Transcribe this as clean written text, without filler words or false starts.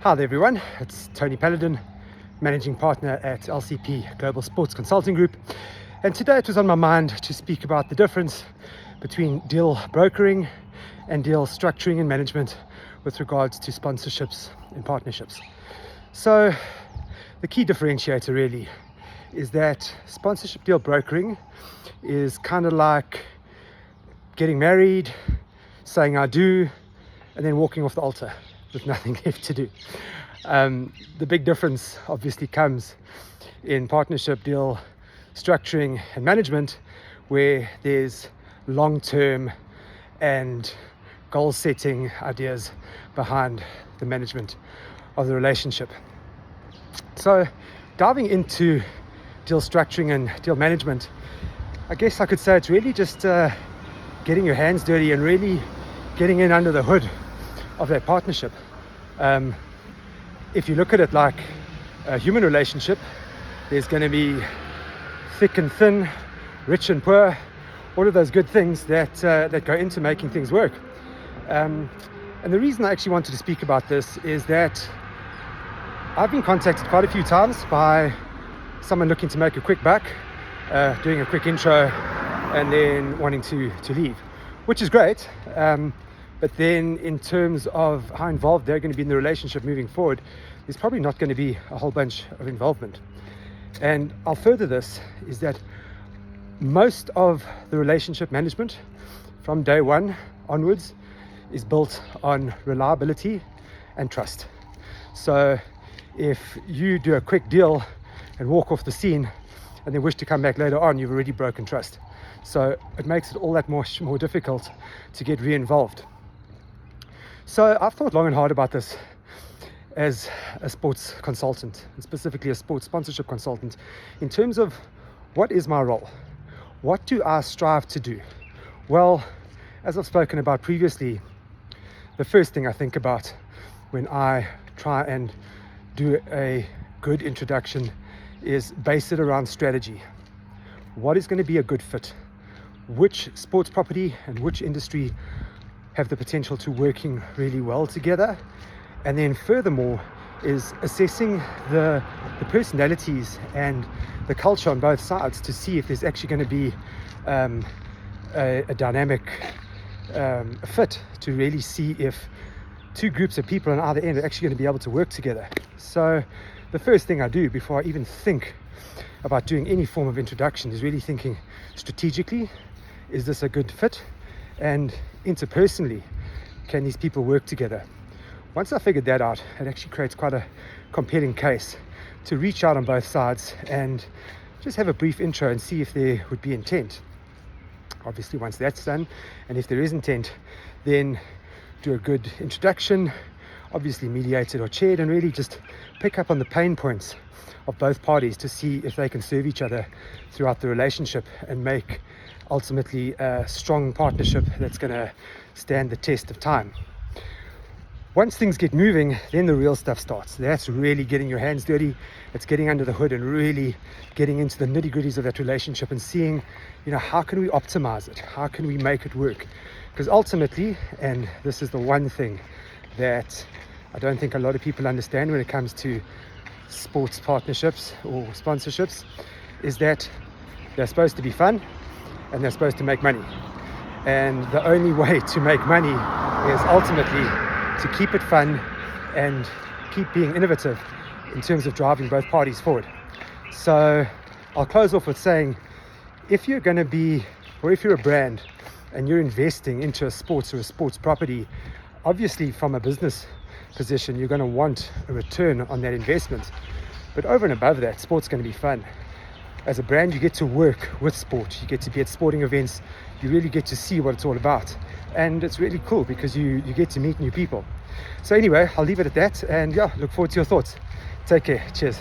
Hi there everyone, it's Tony Paladin, Managing Partner at LCP Global Sports Consulting Group, and today it was on my mind to speak about the difference between deal brokering and deal structuring and management with regards to sponsorships and partnerships. So the key differentiator really is that sponsorship deal brokering is kind of like getting married, saying I do, and then walking off the altar with nothing left to do. The big difference obviously comes in partnership deal structuring and management, where there's long-term and goal-setting ideas behind the management of the relationship. So diving into deal structuring and deal management, I guess I could say it's really just getting your hands dirty and really getting in under the hood of that partnership. If you look at it like a human relationship, there's going to be thick and thin, rich and poor, all of those good things that go into making things work. And the reason I actually wanted to speak about this is that I've been contacted quite a few times by someone looking to make a quick buck, doing a quick intro and then wanting to leave, which is great. But then in terms of how involved they're going to be in the relationship moving forward, there's probably not going to be a whole bunch of involvement. And I'll further this, is that most of the relationship management from day one onwards is built on reliability and trust. So if you do a quick deal and walk off the scene and then wish to come back later on, you've already broken trust. So it makes it all that much more difficult to get re-involved. So I've thought long and hard about this as a sports consultant, and specifically a sports sponsorship consultant, in terms of what is my role? What do I strive to do? Well, as I've spoken about previously, the first thing I think about when I try and do a good introduction is base it around strategy. What is going to be a good fit? Which sports property and which industry have the potential to working really well together? And then furthermore is assessing the personalities and the culture on both sides to see if there's actually going to be a dynamic fit, to really see if two groups of people on either end are actually going to be able to work together. So the first thing I do before I even think about doing any form of introduction is really thinking strategically, is this a good fit? And interpersonally, can these people work together? Once I figured that out, it actually creates quite a compelling case to reach out on both sides and just have a brief intro and see if there would be intent. Obviously, once that's done, and if there is intent, then do a good introduction, obviously mediated or chaired, and really just pick up on the pain points of both parties to see if they can serve each other throughout the relationship and make ultimately a strong partnership that's going to stand the test of time. Once things get moving, then the real stuff starts. That's really getting your hands dirty. It's getting under the hood and really getting into the nitty-gritties of that relationship and seeing, how can we optimize it? How can we make it work? Because ultimately, and this is the one thing that I don't think a lot of people understand when it comes to sports partnerships or sponsorships, is that they're supposed to be fun and they're supposed to make money. And the only way to make money is ultimately to keep it fun and keep being innovative in terms of driving both parties forward. So I'll close off with saying, if you're going to be, or if you're a brand and you're investing into a sports or a sports property, obviously from a business position, you're going to want a return on that investment. But over and above that, sport's going to be fun. As a brand, you get to work with sport. You get to be at sporting events. You really get to see what it's all about. And it's really cool because you get to meet new people. So anyway, I'll leave it at that. And look forward to your thoughts. Take care. Cheers.